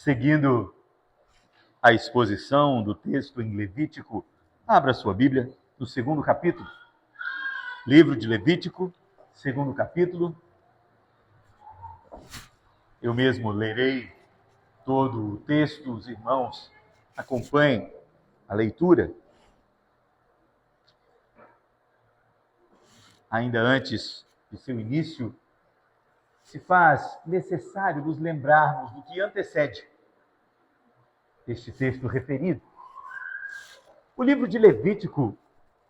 Seguindo a exposição do texto em Levítico, abra sua Bíblia no segundo capítulo. Livro de Levítico, segundo capítulo. Eu mesmo lerei todo o texto, os irmãos acompanhem a leitura. Ainda antes de seu início, se faz necessário nos lembrarmos do que antecede este texto referido. O livro de Levítico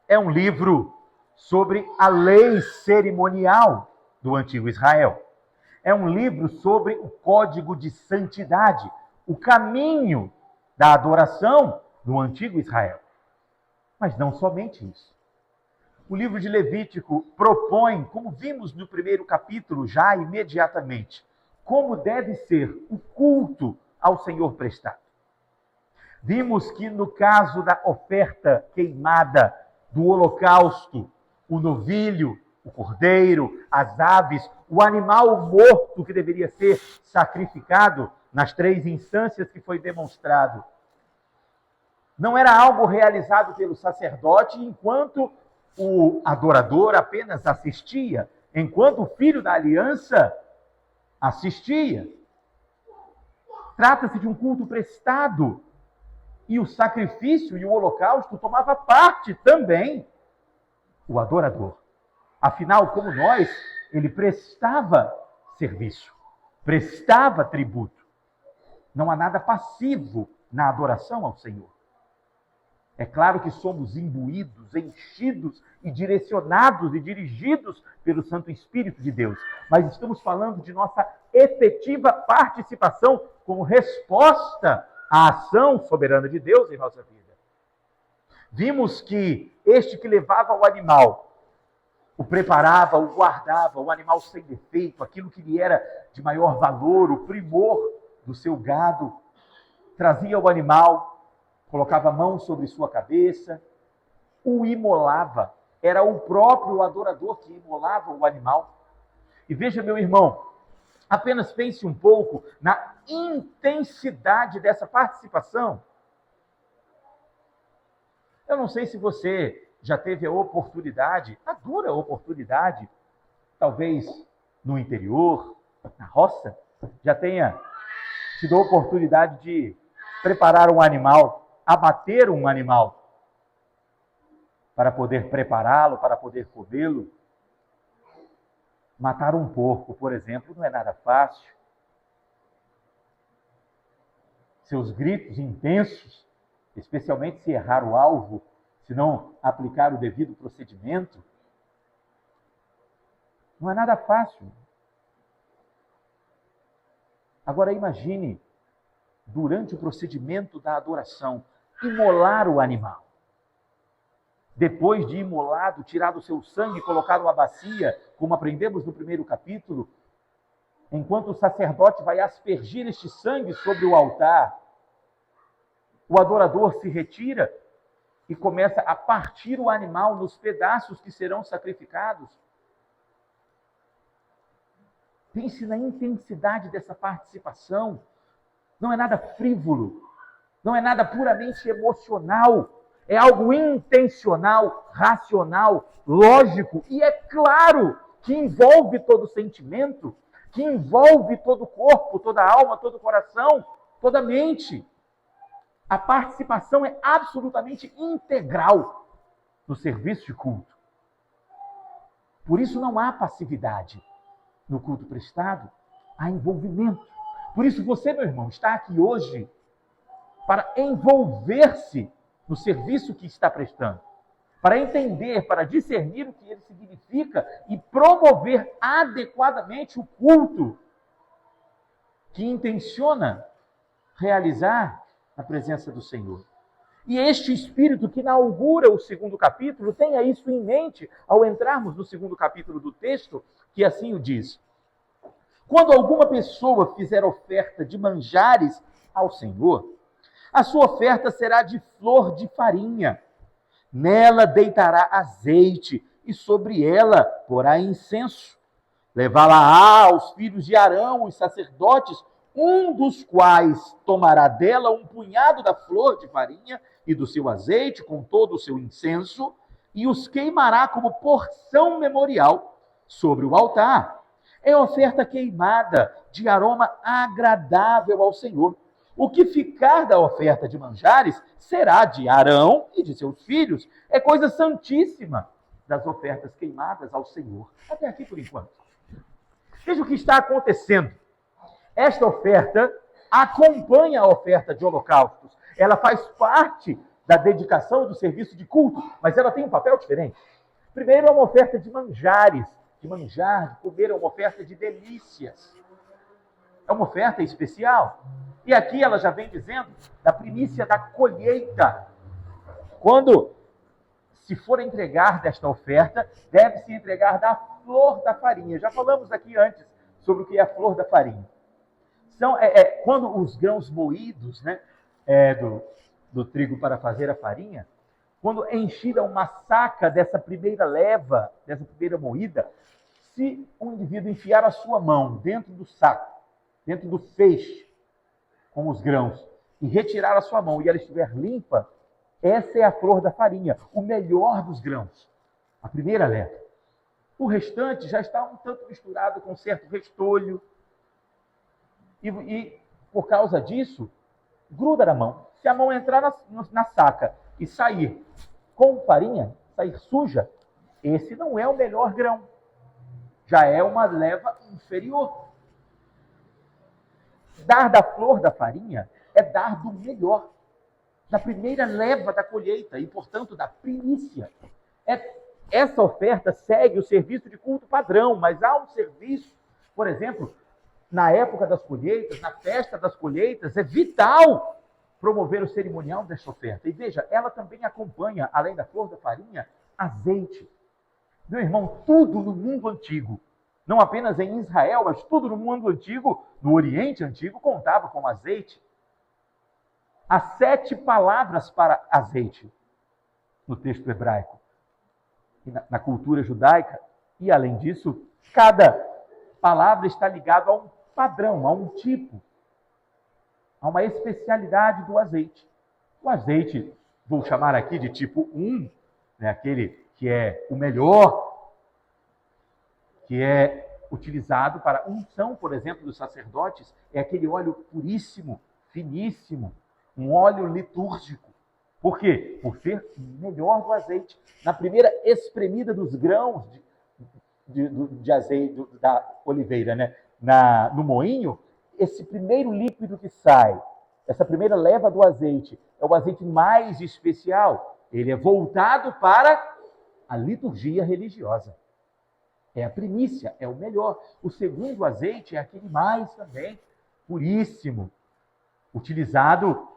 é um livro sobre a lei cerimonial do antigo Israel. É um livro sobre o código de santidade, o caminho da adoração do antigo Israel. Mas não somente isso. O livro de Levítico propõe, como vimos no primeiro capítulo já imediatamente, como deve ser o culto ao Senhor prestado. Vimos que no caso da oferta queimada, do holocausto, o novilho, o cordeiro, as aves, o animal morto que deveria ser sacrificado nas 3 instâncias que foi demonstrado, não era algo realizado pelo sacerdote enquanto o adorador apenas assistia, enquanto o filho da aliança assistia. Trata-se de um culto prestado. E o sacrifício e o holocausto tomava parte também o adorador. Afinal, como nós, ele prestava serviço, prestava tributo. Não há nada passivo na adoração ao Senhor. É claro que somos imbuídos, enchidos e direcionados e dirigidos pelo Santo Espírito de Deus. Mas estamos falando de nossa efetiva participação como resposta à ação soberana de Deus em nossa vida. Vimos que este que levava o animal, o preparava, o guardava, o animal sem defeito, aquilo que lhe era de maior valor, o primor do seu gado, trazia o animal, colocava a mão sobre sua cabeça, o imolava. Era o próprio adorador que imolava o animal. E veja, meu irmão, apenas pense um pouco na intensidade dessa participação. Eu não sei se você já teve a oportunidade, a dura oportunidade, talvez no interior, na roça, já tenha tido a oportunidade de preparar um animal, abater um animal, para poder prepará-lo, para poder comê-lo. Matar um porco, por exemplo, não é nada fácil. Seus gritos intensos, especialmente se errar o alvo, se não aplicar o devido procedimento, não é nada fácil. Agora imagine, durante o procedimento da adoração, imolar o animal. Depois de imolado, tirado o seu sangue, colocado na bacia, como aprendemos no primeiro capítulo, enquanto o sacerdote vai aspergir este sangue sobre o altar, o adorador se retira e começa a partir o animal nos pedaços que serão sacrificados. Pense na intensidade dessa participação. Não é nada frívolo, não é nada puramente emocional. É algo intencional, racional, lógico, e é claro que envolve todo o sentimento, que envolve todo o corpo, toda a alma, todo o coração, toda a mente. A participação é absolutamente integral no serviço de culto. Por isso não há passividade no culto prestado, há envolvimento. Por isso você, meu irmão, está aqui hoje para envolver-se no serviço que está prestando, para entender, para discernir o que ele significa e promover adequadamente o culto que intenciona realizar na presença do Senhor. E este Espírito que inaugura o segundo capítulo, tenha isso em mente ao entrarmos no segundo capítulo do texto, que assim o diz. Quando alguma pessoa fizer oferta de manjares ao Senhor, a sua oferta será de flor de farinha. Nela deitará azeite e sobre ela porá incenso. Levá-la aos filhos de Arão, os sacerdotes, um dos quais tomará dela um punhado da flor de farinha e do seu azeite, com todo o seu incenso, e os queimará como porção memorial sobre o altar. É oferta queimada, de aroma agradável ao Senhor. O que ficar da oferta de manjares será de Arão e de seus filhos. É coisa santíssima das ofertas queimadas ao Senhor. Até aqui por enquanto. Veja o que está acontecendo. Esta oferta acompanha a oferta de holocaustos. Ela faz parte da dedicação do serviço de culto, mas ela tem um papel diferente. Primeiro é uma oferta de manjares, de manjar, de comer, é uma oferta de delícias. É uma oferta especial. E aqui ela já vem dizendo da primícia da colheita. Quando se for entregar desta oferta, deve-se entregar da flor da farinha. Já falamos aqui antes sobre o que é a flor da farinha. Quando os grãos moídos, né, do trigo para fazer a farinha, quando enchida uma saca dessa primeira leva, dessa primeira moída, se um indivíduo enfiar a sua mão dentro do saco, dentro do feixe, com os grãos, e retirar a sua mão e ela estiver limpa, essa é a flor da farinha, o melhor dos grãos, a primeira leva. O restante já está um tanto misturado com certo restolho, e por causa disso, gruda na mão. Se a mão entrar na saca e sair com farinha, sair suja, esse não é o melhor grão. Já é uma leva inferior. Dar da flor da farinha é dar do melhor, da primeira leva da colheita e, portanto, da primícia. Essa oferta segue o serviço de culto padrão, mas há um serviço, por exemplo, na época das colheitas, na festa das colheitas, é vital promover o cerimonial desta oferta. E veja, ela também acompanha, além da flor da farinha, azeite. Meu irmão, tudo no mundo antigo, não apenas em Israel, mas tudo no mundo antigo, no Oriente Antigo, contava com azeite. Há 7 palavras para azeite no texto hebraico e na cultura judaica. E, além disso, cada palavra está ligada a um padrão, a um tipo, a uma especialidade do azeite. O azeite, vou chamar aqui de tipo 1, né, aquele que é o melhor, que é utilizado para unção, por exemplo, dos sacerdotes, é aquele óleo puríssimo, finíssimo, um óleo litúrgico. Por quê? Por ser melhor do azeite. Na primeira espremida dos grãos de azeite da oliveira, né, no moinho, esse primeiro líquido que sai, essa primeira leva do azeite, é o azeite mais especial. Ele é voltado para a liturgia religiosa. É a primícia, é o melhor. O segundo azeite é aquele mais também puríssimo, utilizado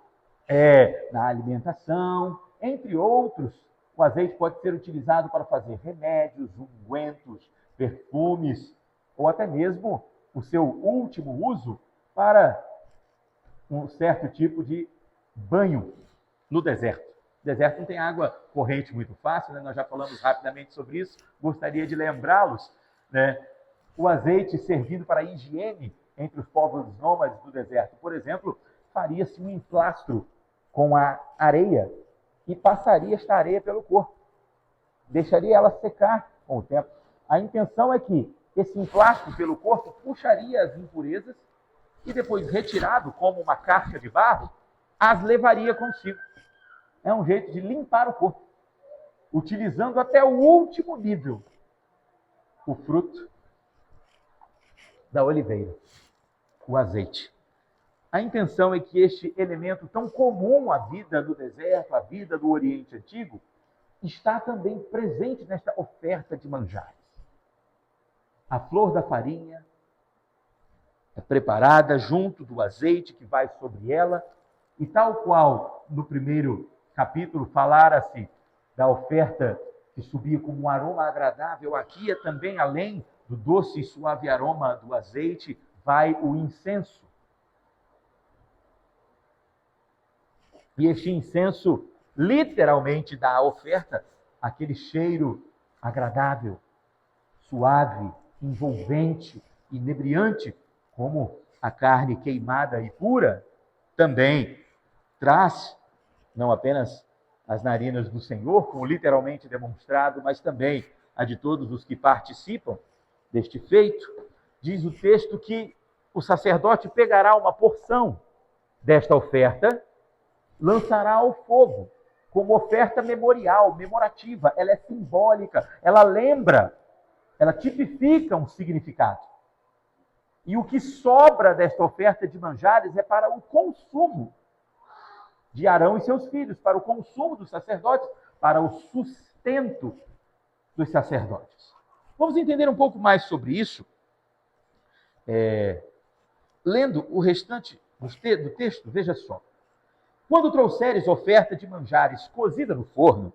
na alimentação, entre outros. O azeite pode ser utilizado para fazer remédios, ungüentos, perfumes, ou até mesmo o seu último uso para um certo tipo de banho no deserto. O deserto não tem água corrente muito fácil, né? Nós já falamos rapidamente sobre isso, gostaria de lembrá-los, né? O azeite servindo para a higiene entre os povos nômades do deserto. Por exemplo, faria-se um emplastro com a areia e passaria esta areia pelo corpo. Deixaria ela secar com o tempo. A intenção é que esse emplastro pelo corpo puxaria as impurezas e depois, retirado como uma casca de barro, as levaria consigo. É um jeito de limpar o corpo, utilizando até o último nível o fruto da oliveira, o azeite. A intenção é que este elemento tão comum à vida do deserto, à vida do Oriente Antigo, está também presente nesta oferta de manjares. A flor da farinha é preparada junto do azeite que vai sobre ela, e tal qual no primeiro capítulo falara-se da oferta que subia como um aroma agradável, aqui é também, além do doce e suave aroma do azeite, vai o incenso. E este incenso literalmente dá à oferta aquele cheiro agradável, suave, envolvente, inebriante, como a carne queimada e pura também traz não apenas as narinas do Senhor, como literalmente demonstrado, mas também a de todos os que participam deste feito. Diz o texto que o sacerdote pegará uma porção desta oferta, lançará ao fogo, como oferta memorial, memorativa. Ela é simbólica, ela lembra, ela tipifica um significado. E o que sobra desta oferta de manjares é para o consumo de Arão e seus filhos, para o consumo dos sacerdotes, para o sustento dos sacerdotes. Vamos entender um pouco mais sobre isso, lendo o restante do texto. Veja só. Quando trouxeres oferta de manjares cozida no forno,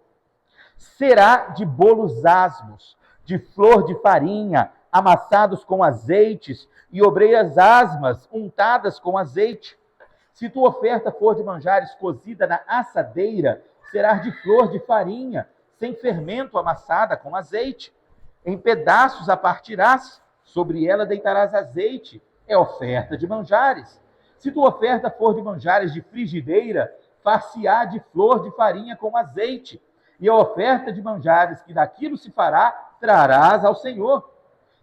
será de bolos asmos, de flor de farinha, amassados com azeites, e obreiras asmas untadas com azeite. Se tua oferta for de manjares cozida na assadeira, será de flor de farinha, sem fermento, amassada com azeite. Em pedaços a partirás, sobre ela deitarás azeite, é oferta de manjares. Se tua oferta for de manjares de frigideira, far-se-á de flor de farinha com azeite. E a oferta de manjares que daquilo se fará, trarás ao Senhor.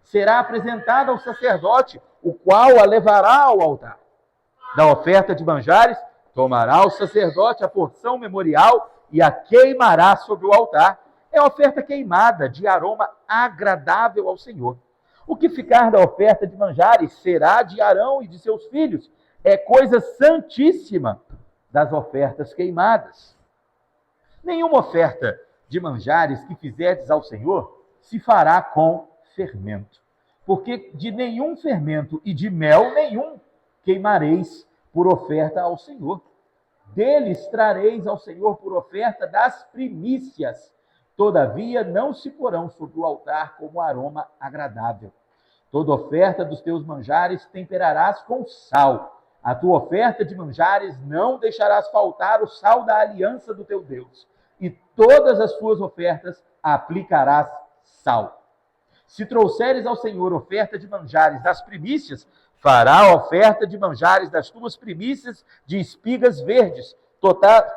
Será apresentada ao sacerdote, o qual a levará ao altar. Da oferta de manjares, tomará o sacerdote a porção memorial e a queimará sobre o altar. É oferta queimada, de aroma agradável ao Senhor. O que ficar da oferta de manjares será de Arão e de seus filhos. É coisa santíssima das ofertas queimadas. Nenhuma oferta de manjares que fizerdes ao Senhor se fará com fermento, porque de nenhum fermento e de mel nenhum queimareis por oferta ao Senhor. Deles trareis ao Senhor por oferta das primícias. Todavia não se porão sobre o altar como aroma agradável. Toda oferta dos teus manjares temperarás com sal. A tua oferta de manjares não deixarás faltar o sal da aliança do teu Deus. E todas as tuas ofertas aplicarás sal. Se trouxeres ao Senhor oferta de manjares das primícias, fará a oferta de manjares das tuas primícias de espigas verdes,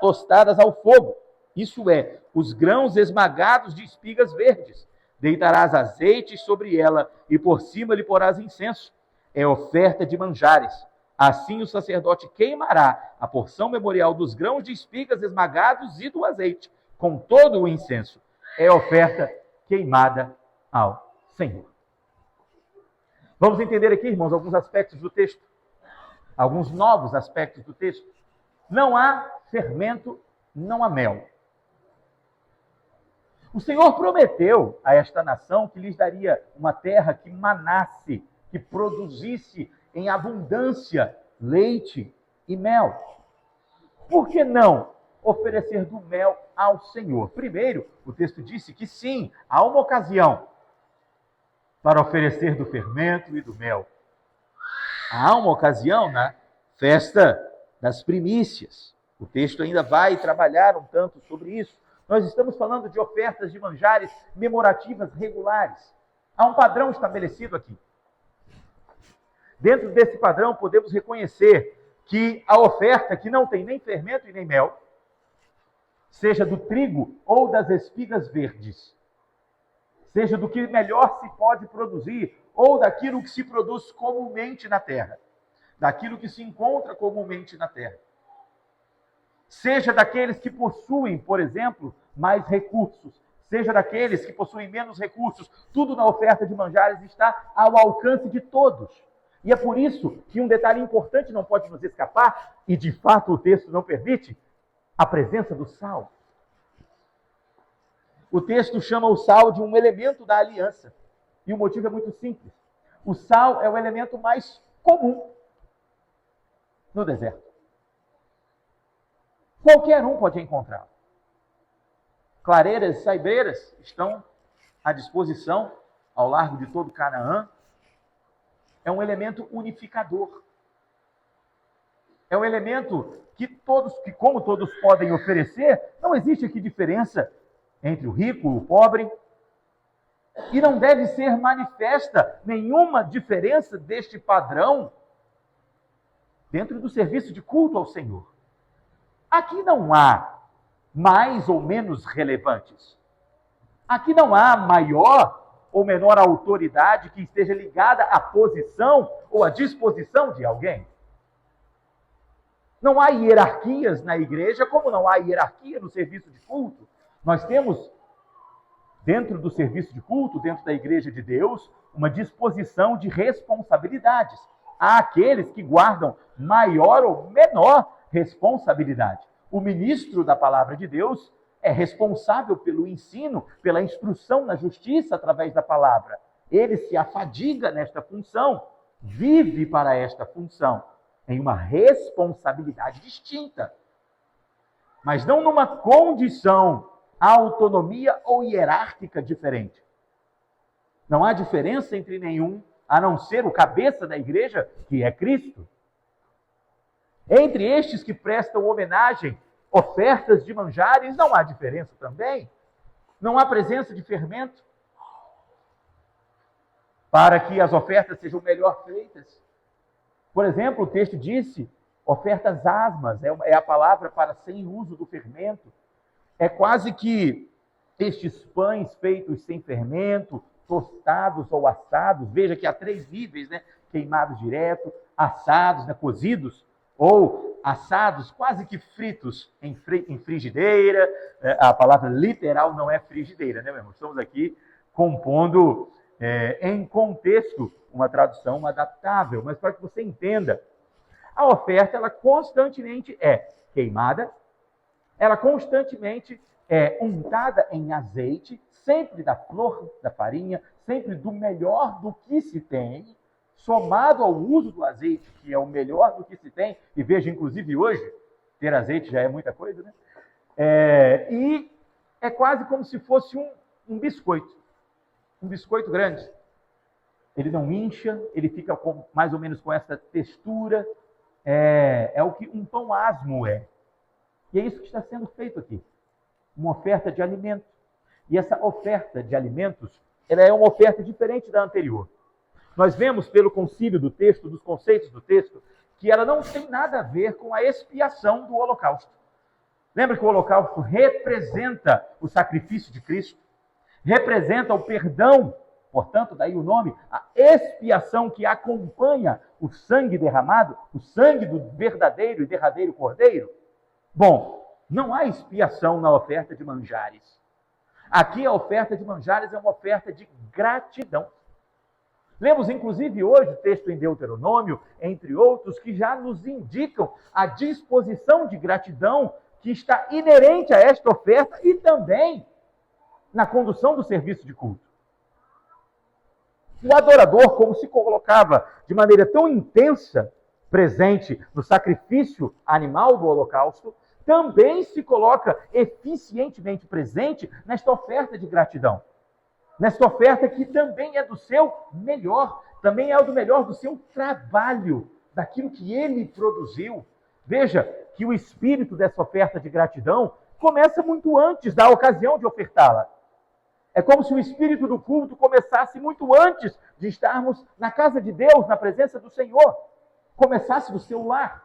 tostadas ao fogo. Isso é, os grãos esmagados de espigas verdes. Deitarás azeite sobre ela e por cima lhe porás incenso. É oferta de manjares. Assim o sacerdote queimará a porção memorial dos grãos de espigas esmagados e do azeite, com todo o incenso. É oferta queimada ao Senhor. Vamos entender aqui, irmãos, alguns aspectos do texto. Alguns novos aspectos do texto. Não há fermento, não há mel. O Senhor prometeu a esta nação que lhes daria uma terra que manasse, que produzisse em abundância leite e mel. Por que não oferecer do mel ao Senhor? Primeiro, o texto disse que sim, há uma ocasião para oferecer do fermento e do mel. Há uma ocasião na festa das primícias. O texto ainda vai trabalhar um tanto sobre isso. Nós estamos falando de ofertas de manjares memorativas regulares. Há um padrão estabelecido aqui. Dentro desse padrão, podemos reconhecer que a oferta que não tem nem fermento e nem mel, seja do trigo ou das espigas verdes, seja do que melhor se pode produzir, ou daquilo que se produz comumente na terra, daquilo que se encontra comumente na terra. Seja daqueles que possuem, por exemplo, mais recursos, seja daqueles que possuem menos recursos, tudo na oferta de manjares está ao alcance de todos. E é por isso que um detalhe importante não pode nos escapar, e de fato o texto não permite, a presença do sal. O texto chama o sal de um elemento da aliança. E o motivo é muito simples. O sal é o elemento mais comum no deserto. Qualquer um pode encontrá-lo. Clareiras e saibreiras estão à disposição ao largo de todo Canaã. É um elemento unificador. É um elemento que como todos podem oferecer, não existe aqui diferença entre o rico e o pobre. E não deve ser manifesta nenhuma diferença deste padrão dentro do serviço de culto ao Senhor. Aqui não há mais ou menos relevantes. Aqui não há maior ou menor autoridade que esteja ligada à posição ou à disposição de alguém. Não há hierarquias na igreja, como não há hierarquia no serviço de culto. Nós temos, dentro do serviço de culto, dentro da igreja de Deus, uma disposição de responsabilidades. Há aqueles que guardam maior ou menor responsabilidade. O ministro da palavra de Deus é responsável pelo ensino, pela instrução na justiça através da palavra. Ele se afadiga nesta função, vive para esta função, em uma responsabilidade distinta, mas não numa condição, autonomia ou hierárquica diferente. Não há diferença entre nenhum, a não ser o cabeça da igreja, que é Cristo. Entre estes que prestam homenagem, ofertas de manjares, não há diferença também. Não há presença de fermento para que as ofertas sejam melhor feitas. Por exemplo, o texto disse, ofertas asmas, é a palavra para sem uso do fermento. É quase que estes pães feitos sem fermento, tostados ou assados, veja que há 3 níveis, né? Queimados direto, assados, né? Cozidos, ou assados quase que fritos em frigideira. A palavra literal não é frigideira, né, meu irmão? Estamos aqui compondo em contexto uma tradução adaptável, mas para que você entenda, a oferta ela constantemente é queimada, ela constantemente é untada em azeite, sempre da flor da farinha, sempre do melhor do que se tem, somado ao uso do azeite, que é o melhor do que se tem, e veja, inclusive hoje, ter azeite já é muita coisa, né? E é quase como se fosse um biscoito grande. Ele não incha, ele fica mais ou menos com essa textura, é o que um pão asmo é. E é isso que está sendo feito aqui, uma oferta de alimento. E essa oferta de alimentos, ela é uma oferta diferente da anterior. Nós vemos pelo concílio do texto, dos conceitos do texto, que ela não tem nada a ver com a expiação do holocausto. Lembra que o holocausto representa o sacrifício de Cristo, representa o perdão, portanto, daí o nome, a expiação que acompanha o sangue derramado, o sangue do verdadeiro e derradeiro cordeiro. Bom, não há expiação na oferta de manjares. Aqui a oferta de manjares é uma oferta de gratidão. Lemos, inclusive, hoje o texto em Deuteronômio, entre outros, que já nos indicam a disposição de gratidão que está inerente a esta oferta e também na condução do serviço de culto. O adorador, como se colocava de maneira tão intensa presente no sacrifício animal do holocausto, também se coloca eficientemente presente nesta oferta de gratidão. Nesta oferta que também é do seu melhor, também é do melhor do seu trabalho, daquilo que ele produziu. Veja que o espírito dessa oferta de gratidão começa muito antes da ocasião de ofertá-la. É como se o espírito do culto começasse muito antes de estarmos na casa de Deus, na presença do Senhor. Começasse do seu lar.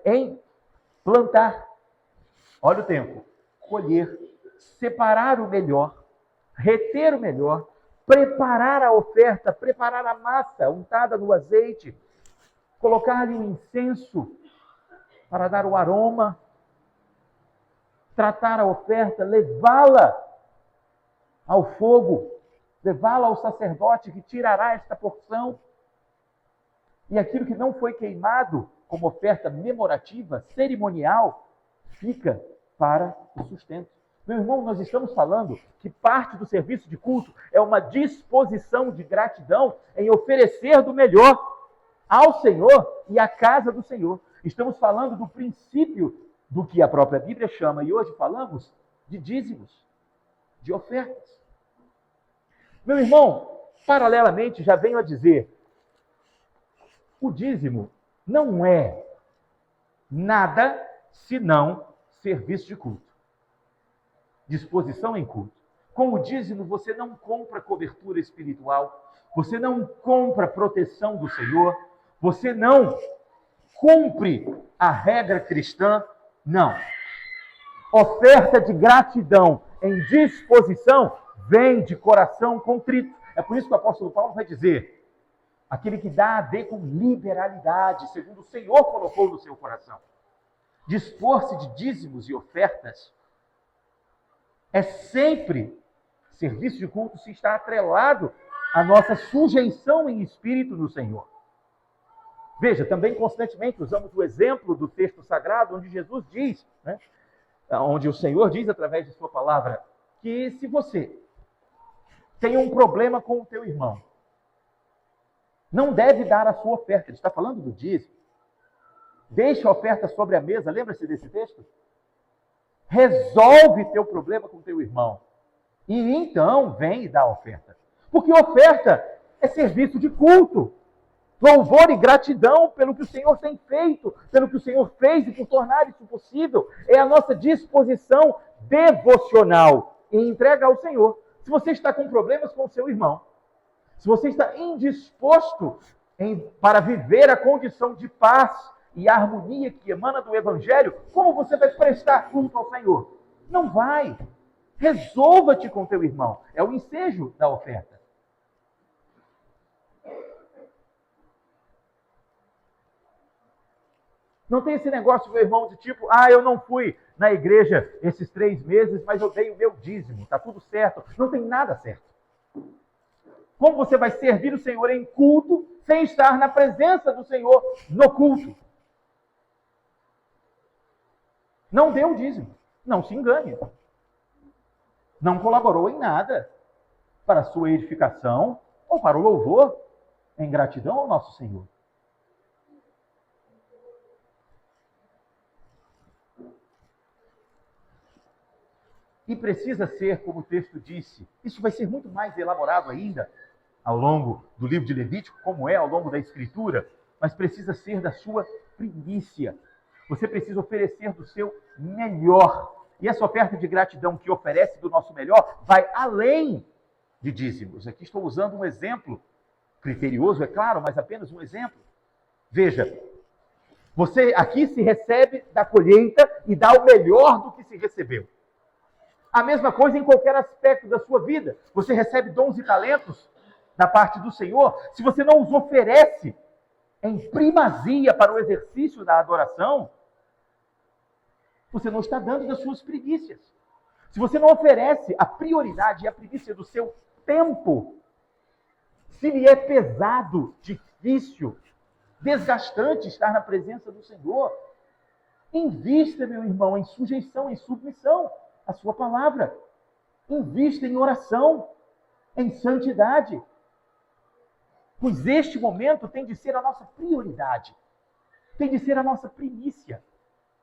Em plantar. Olha o tempo. Colher. Separar o melhor. Reter o melhor. Preparar a oferta. Preparar a massa untada no azeite. Colocar-lhe um incenso para dar o aroma. Tratar a oferta, levá-la ao fogo, levá-la ao sacerdote que tirará esta porção. E aquilo que não foi queimado como oferta memorativa, cerimonial, fica para o sustento. Meu irmão, nós estamos falando que parte do serviço de culto é uma disposição de gratidão em oferecer do melhor ao Senhor e à casa do Senhor. Estamos falando do princípio do que a própria Bíblia chama, e hoje falamos de dízimos, de ofertas. Meu irmão, paralelamente, já venho a dizer, o dízimo não é nada senão serviço de culto, disposição em culto. Com o dízimo você não compra cobertura espiritual, você não compra proteção do Senhor, Você não cumpre a regra cristã? Não. Oferta de gratidão em disposição vem de coração contrito. É por isso que o apóstolo Paulo vai dizer: aquele que dê com liberalidade, segundo o Senhor colocou no seu coração. Dispor-se de dízimos e ofertas é sempre, serviço de culto se está atrelado à nossa sujeição em espírito no Senhor. Veja, também constantemente usamos o exemplo do texto sagrado, onde Jesus diz, onde o Senhor diz através de sua palavra, que se você tem um problema com o teu irmão, não deve dar a sua oferta. Ele está falando do dízimo. Deixa a oferta sobre a mesa. Lembra-se desse texto? Resolve teu problema com teu irmão. E então vem e dá a oferta. Porque oferta é serviço de culto. Louvor e gratidão pelo que o Senhor tem feito, pelo que o Senhor fez e por tornar isso possível. É a nossa disposição devocional em entrega ao Senhor. Se você está com problemas com o seu irmão, se você está indisposto para viver a condição de paz e harmonia que emana do Evangelho, como você vai prestar culto ao Senhor? Não vai. Resolva-te com teu irmão. É o ensejo da oferta. Não tem esse negócio, meu irmão, de tipo, eu não fui na igreja esses 3 meses, mas eu dei o meu dízimo, está tudo certo. Não tem nada certo. Como você vai servir o Senhor em culto sem estar na presença do Senhor no culto? Não deu o dízimo. Não se engane. Não colaborou em nada para a sua edificação ou para o louvor em gratidão ao nosso Senhor. E precisa ser, como o texto disse, isso vai ser muito mais elaborado ainda ao longo do livro de Levítico, como é ao longo da Escritura, mas precisa ser da sua primícia. Você precisa oferecer do seu melhor. E essa oferta de gratidão que oferece do nosso melhor vai além de dízimos. Aqui estou usando um exemplo criterioso, é claro, mas apenas um exemplo. Veja, você aqui se recebe da colheita e dá o melhor do que se recebeu. A mesma coisa em qualquer aspecto da sua vida. Você recebe dons e talentos da parte do Senhor. Se você não os oferece em primazia para o exercício da adoração, você não está dando das suas primícias. Se você não oferece a prioridade e a primícia do seu tempo, se lhe é pesado, difícil, desgastante estar na presença do Senhor, invista, meu irmão, em sujeição, em submissão à sua palavra. Invista em oração, em santidade. Pois este momento tem de ser a nossa prioridade. Tem de ser a nossa primícia.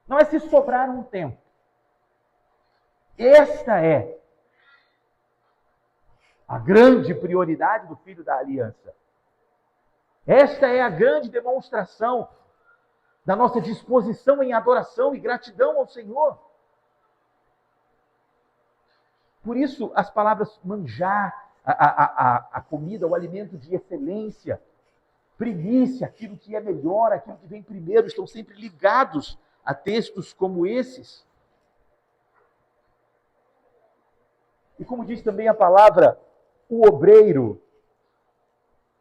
Não é se sobrar um tempo. Esta é a grande prioridade do Filho da Aliança. Esta é a grande demonstração da nossa disposição em adoração e gratidão ao Senhor. Por isso, as palavras manjar, a comida, o alimento de excelência, primícia, aquilo que é melhor, aquilo que vem primeiro, estão sempre ligados a textos como esses. E como diz também a palavra, o obreiro,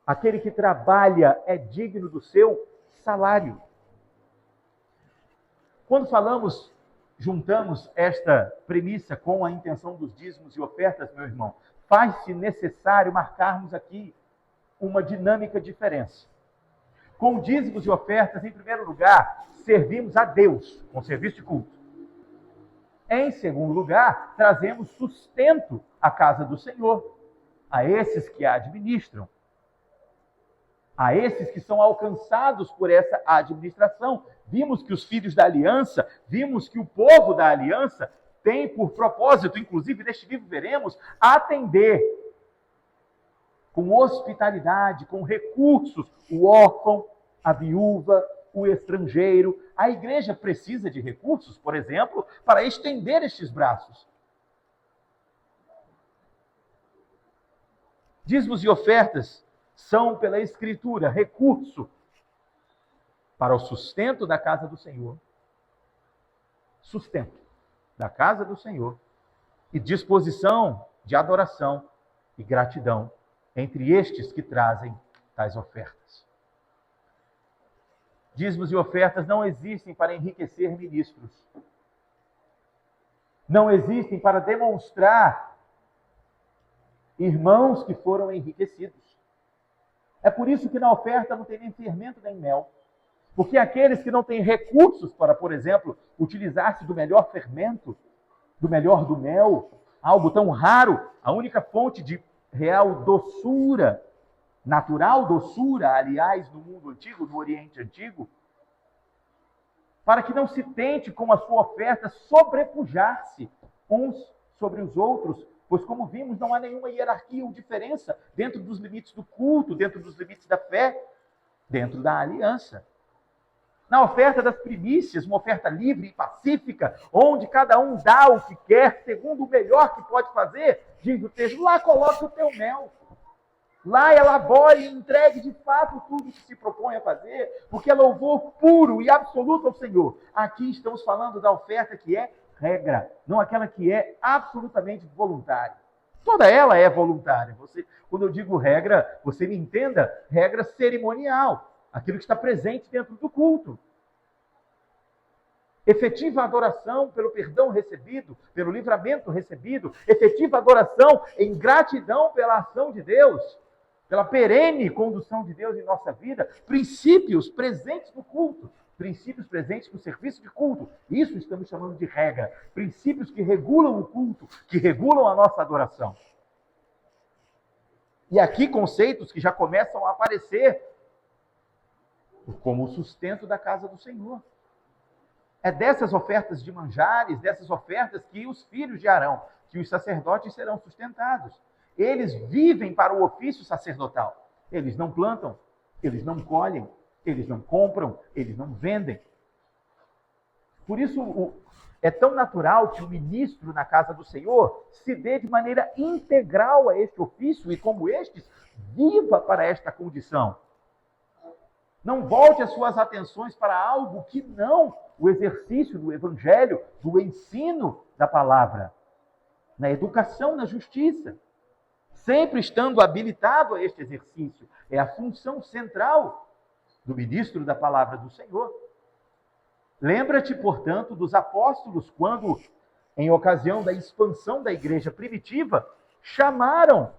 aquele que trabalha, é digno do seu salário. Quando juntamos esta premissa com a intenção dos dízimos e ofertas, meu irmão, faz-se necessário marcarmos aqui uma dinâmica diferença. Com dízimos e ofertas, em primeiro lugar, servimos a Deus com serviço de culto. Em segundo lugar, trazemos sustento à casa do Senhor, a esses que a administram, a esses que são alcançados por essa administração. Vimos que os filhos da aliança, vimos que o povo da aliança tem por propósito, inclusive neste livro veremos, atender com hospitalidade, com recursos, o órfão, a viúva, o estrangeiro. A igreja precisa de recursos, por exemplo, para estender estes braços. Dízimos e ofertas são, pela Escritura, recurso para o sustento da casa do Senhor, sustento da casa do Senhor e disposição de adoração e gratidão entre estes que trazem tais ofertas. Dízimos e ofertas não existem para enriquecer ministros. Não existem para demonstrar irmãos que foram enriquecidos. É por isso que na oferta não tem nem fermento nem mel. Porque aqueles que não têm recursos para, por exemplo, utilizar-se do melhor fermento, do melhor do mel, algo tão raro, a única fonte de real doçura, natural doçura, aliás, no mundo antigo, no Oriente Antigo, para que não se tente com a sua oferta sobrepujar-se uns sobre os outros, pois como vimos, não há nenhuma hierarquia ou diferença dentro dos limites do culto, dentro dos limites da fé, dentro da aliança. Na oferta das primícias, uma oferta livre e pacífica, onde cada um dá o que quer, segundo o melhor que pode fazer, diz o texto, lá coloque o teu mel. Lá elabore e entregue de fato tudo que se propõe a fazer, porque é louvor puro e absoluto ao Senhor. Aqui estamos falando da oferta que é regra, não aquela que é absolutamente voluntária. Toda ela é voluntária. Quando eu digo regra, você me entenda, regra cerimonial, aquilo que está presente dentro do culto. Efetiva adoração pelo perdão recebido, pelo livramento recebido, efetiva adoração em gratidão pela ação de Deus, pela perene condução de Deus em nossa vida, princípios presentes no culto, princípios presentes no serviço de culto. Isso estamos chamando de regra, princípios que regulam o culto, que regulam a nossa adoração. E aqui conceitos que já começam a aparecer como o sustento da casa do Senhor. É dessas ofertas de manjares, dessas ofertas que os filhos de Arão, que os sacerdotes serão sustentados. Eles vivem para o ofício sacerdotal. Eles não plantam, eles não colhem, eles não compram, eles não vendem. Por isso é tão natural que o ministro na casa do Senhor se dê de maneira integral a este ofício e, como estes, viva para esta condição. Não volte as suas atenções para algo que não o exercício do evangelho, do ensino da palavra, na educação, na justiça. Sempre estando habilitado a este exercício. É a função central do ministro da palavra do Senhor. Lembra-te, portanto, dos apóstolos, quando, em ocasião da expansão da igreja primitiva, chamaram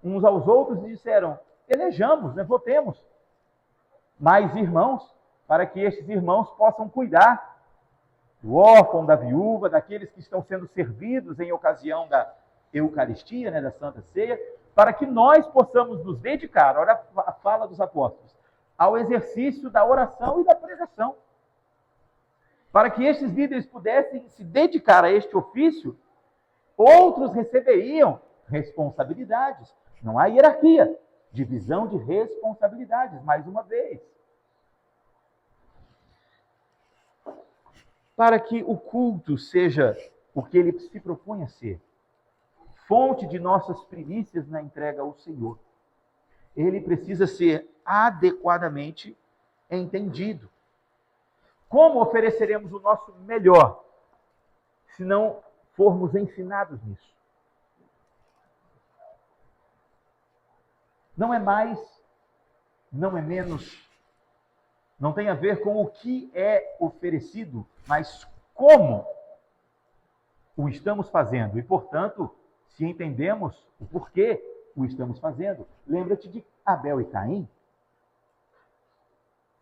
uns aos outros e disseram, elejamos, votemos mais irmãos, para que estes irmãos possam cuidar do órfão, da viúva, daqueles que estão sendo servidos em ocasião da Eucaristia, da Santa Ceia, para que nós possamos nos dedicar, olha a fala dos apóstolos, ao exercício da oração e da pregação. Para que estes líderes pudessem se dedicar a este ofício, outros receberiam responsabilidades. Não há hierarquia, divisão de responsabilidades, mais uma vez. Para que o culto seja o que ele se propõe a ser, fonte de nossas primícias na entrega ao Senhor, ele precisa ser adequadamente entendido. Como ofereceremos o nosso melhor se não formos ensinados nisso? Não é mais, não é menos, não tem a ver com o que é oferecido, mas como o estamos fazendo. E, portanto, se entendemos o porquê o estamos fazendo. Lembra-te de Abel e Caim?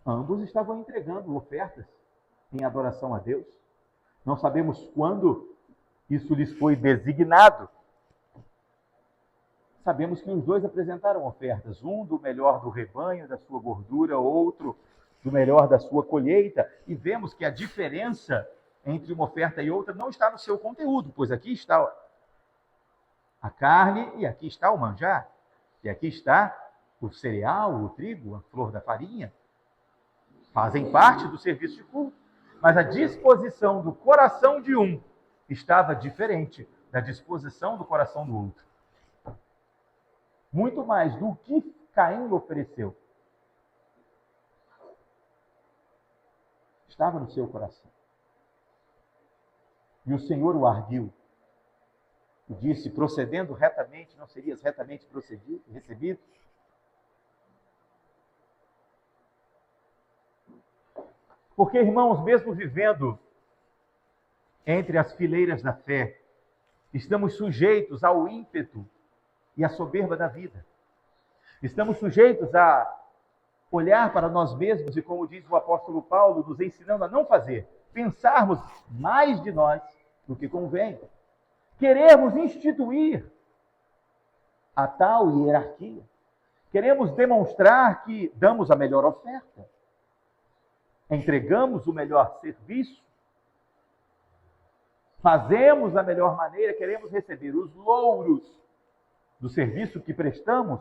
Ambos estavam entregando ofertas em adoração a Deus. Não sabemos quando isso lhes foi designado. Sabemos que os dois apresentaram ofertas, um do melhor do rebanho, da sua gordura, outro do melhor da sua colheita, e vemos que a diferença entre uma oferta e outra não está no seu conteúdo, pois aqui está a carne e aqui está o manjar, e aqui está o cereal, o trigo, a flor da farinha. Fazem parte do serviço de culto, mas a disposição do coração de um estava diferente da disposição do coração do outro. Muito mais do que Caim ofereceu. estava no seu coração. E o Senhor o arguiu e disse: procedendo retamente, não serias retamente recebido? Porque, irmãos, mesmo vivendo entre as fileiras da fé, estamos sujeitos ao ímpeto e à soberba da vida. Estamos sujeitos a olhar para nós mesmos e, como diz o apóstolo Paulo, nos ensinando a não fazer, pensarmos mais de nós do que convém. Queremos instituir a tal hierarquia. Queremos demonstrar que damos a melhor oferta, entregamos o melhor serviço, fazemos da melhor maneira, queremos receber os louros do serviço que prestamos,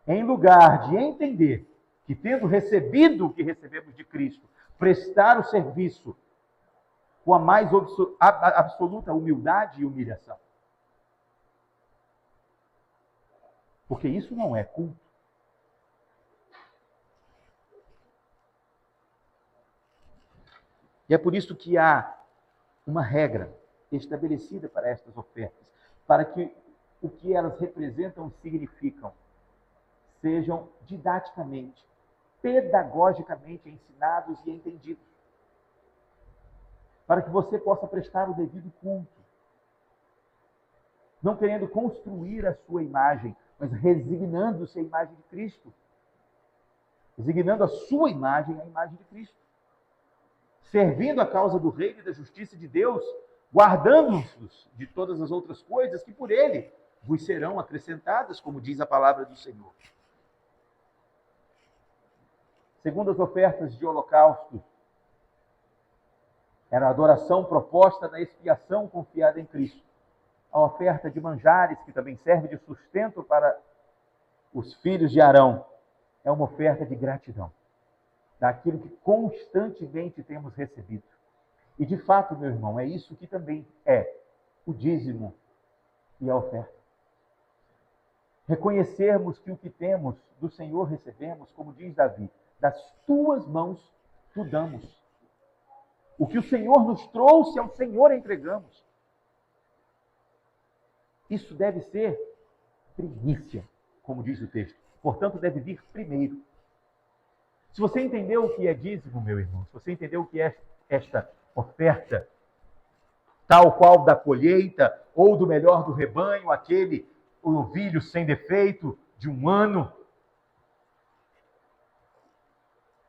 em lugar de entender que, tendo recebido o que recebemos de Cristo, prestar o serviço com a mais absoluta humildade e humilhação. Porque isso não é culto. E é por isso que há uma regra estabelecida para estas ofertas, para que o que elas representam e significam sejam didaticamente, pedagogicamente ensinados e entendidos, para que você possa prestar o devido culto, não querendo construir a sua imagem, mas resignando-se à imagem de Cristo, resignando a sua imagem à imagem de Cristo, servindo a causa do reino e da justiça de Deus, guardando-os de todas as outras coisas que por ele vos serão acrescentadas, como diz a palavra do Senhor. Segundo as ofertas de holocausto, era a adoração proposta na expiação confiada em Cristo. A oferta de manjares, que também serve de sustento para os filhos de Arão, é uma oferta de gratidão, daquilo que constantemente temos recebido. E de fato, meu irmão, é isso que também é o dízimo e a oferta. Reconhecermos que o que temos do Senhor recebemos, como diz Davi, das tuas mãos tu damos. O que o Senhor nos trouxe, ao Senhor entregamos. Isso deve ser primícia, como diz o texto. Portanto, deve vir primeiro. Se você entendeu o que é dízimo, meu irmão, se você entendeu o que é esta oferta, tal qual da colheita, ou do melhor do rebanho, aquele novilho sem defeito de um ano,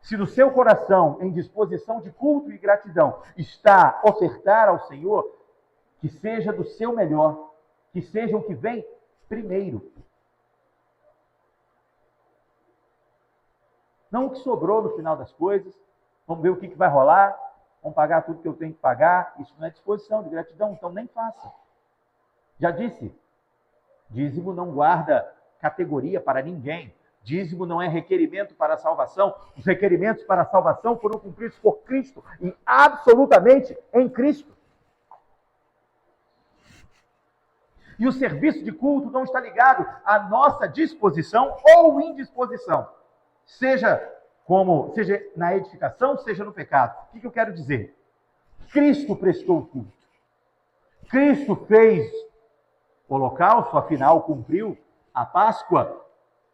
se no seu coração, em disposição de culto e gratidão, está ofertar ao Senhor, que seja do seu melhor, que seja o que vem primeiro. Não o que sobrou no final das coisas, vamos ver o que vai rolar, vamos pagar tudo que eu tenho que pagar, isso não é disposição de gratidão, então nem faça. Já disse, dízimo não guarda categoria para ninguém. Dízimo não é requerimento para a salvação. Os requerimentos para a salvação foram cumpridos por Cristo e absolutamente em Cristo. E o serviço de culto não está ligado à nossa disposição ou indisposição. Seja na edificação, seja no pecado. O que eu quero dizer? Cristo prestou o culto. Cristo fez o holocausto, afinal cumpriu a Páscoa.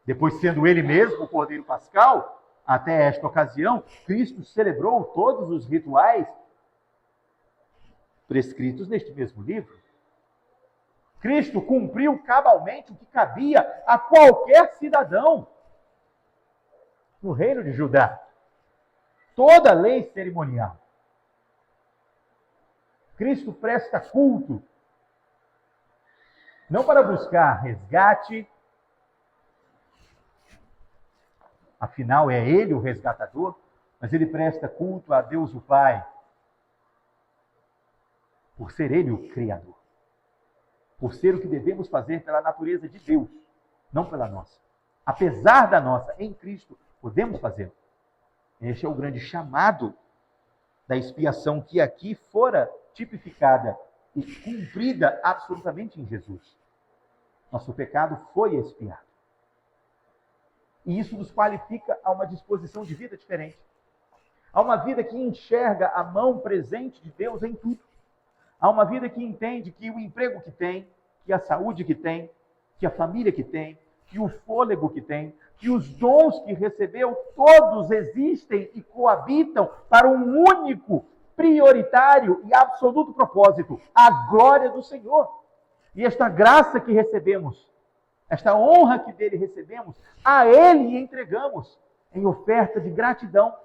Depois, sendo ele mesmo o Cordeiro Pascal, até esta ocasião, Cristo celebrou todos os rituais prescritos neste mesmo livro. Cristo cumpriu cabalmente o que cabia a qualquer cidadão no reino de Judá. Toda a lei cerimonial. Cristo presta culto, não para buscar resgate, afinal é ele o resgatador, mas ele presta culto a Deus o Pai, por ser ele o Criador, por ser o que devemos fazer pela natureza de Deus, não pela nossa. Apesar da nossa, em Cristo, podemos fazê-lo. Este é o grande chamado da expiação que aqui fora tipificada e cumprida absolutamente em Jesus. Nosso pecado foi expiado. E isso nos qualifica a uma disposição de vida diferente. Há uma vida que enxerga a mão presente de Deus em tudo. Há uma vida que entende que o emprego que tem, que a saúde que tem, que a família que tem, que o fôlego que tem, que os dons que recebeu, todos existem e coabitam para um único, prioritário e absoluto propósito: a glória do Senhor. E esta graça que recebemos, esta honra que dele recebemos, a ele entregamos em oferta de gratidão.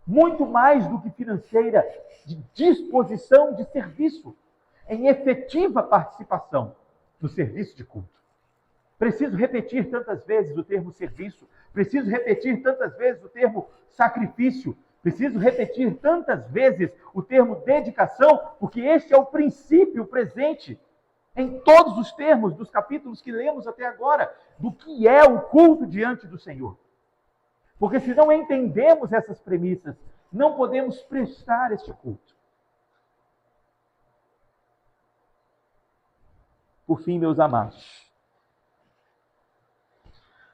Muito mais do que financeira, de disposição de serviço, em efetiva participação no serviço de culto. Preciso repetir tantas vezes o termo serviço, preciso repetir tantas vezes o termo sacrifício, preciso repetir tantas vezes o termo dedicação, porque este é o princípio presente em todos os termos dos capítulos que lemos até agora, do que é o culto diante do Senhor. Porque se não entendemos essas premissas, não podemos prestar este culto. Por fim, meus amados,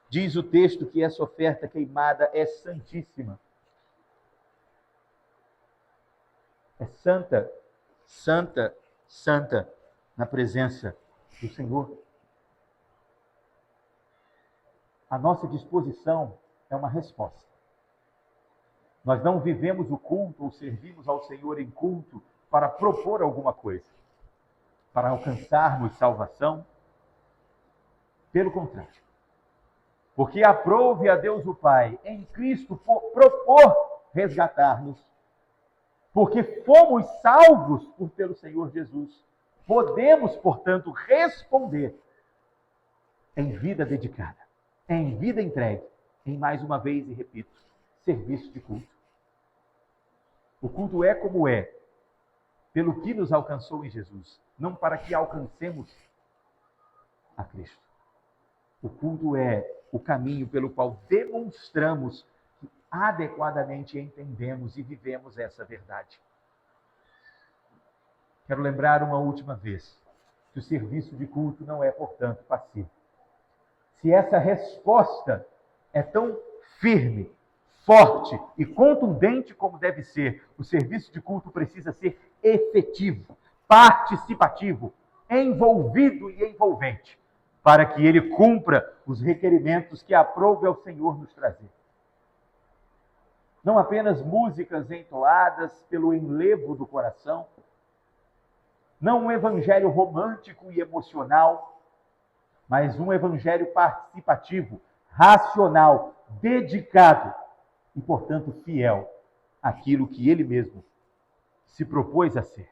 diz o texto que essa oferta queimada é santíssima. É santa, santa, santa na presença do Senhor. A nossa disposição é uma resposta. Nós não vivemos o culto ou servimos ao Senhor em culto para propor alguma coisa, para alcançarmos salvação. Pelo contrário. Porque aprove a Deus o Pai em Cristo propor resgatar-nos. Porque fomos salvos pelo Senhor Jesus. Podemos, portanto, responder em vida dedicada, em vida entregue, em mais uma vez, e repito, serviço de culto. O culto é como é, pelo que nos alcançou em Jesus, não para que alcancemos a Cristo. O culto é o caminho pelo qual demonstramos que adequadamente entendemos e vivemos essa verdade. Quero lembrar uma última vez que o serviço de culto não é, portanto, passivo. Se essa resposta é tão firme, forte e contundente como deve ser, o serviço de culto precisa ser efetivo, participativo, envolvido e envolvente, para que ele cumpra os requerimentos que aprove ao Senhor nos trazer. Não apenas músicas entoadas pelo enlevo do coração, não um evangelho romântico e emocional, mas um evangelho participativo, racional, dedicado e, portanto, fiel àquilo que ele mesmo se propôs a ser.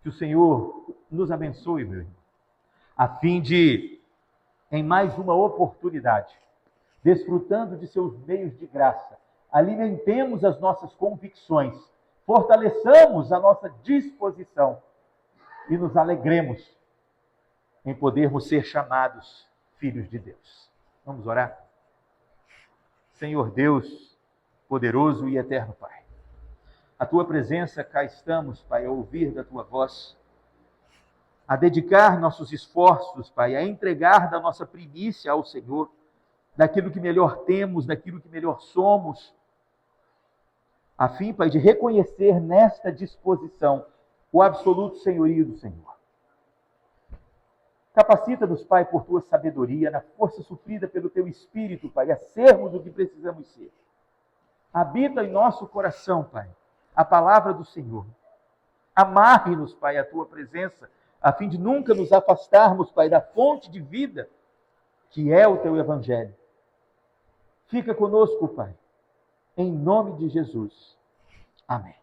Que o Senhor nos abençoe, meu irmão, a fim de, em mais uma oportunidade, desfrutando de seus meios de graça, alimentemos as nossas convicções, fortaleçamos a nossa disposição e nos alegremos em podermos ser chamados filhos de Deus. Vamos orar? Senhor Deus, poderoso e eterno Pai, a Tua presença cá estamos, Pai, a ouvir da Tua voz, a dedicar nossos esforços, Pai, a entregar da nossa primícia ao Senhor, daquilo que melhor temos, daquilo que melhor somos, a fim, Pai, de reconhecer nesta disposição o absoluto senhorio do Senhor. Capacita-nos, Pai, por Tua sabedoria, na força suprida pelo Teu Espírito, Pai, a sermos o que precisamos ser. Habita em nosso coração, Pai, a palavra do Senhor. Amarre-nos, Pai, a Tua presença, a fim de nunca nos afastarmos, Pai, da fonte de vida, que é o Teu Evangelho. Fica conosco, Pai, em nome de Jesus. Amém.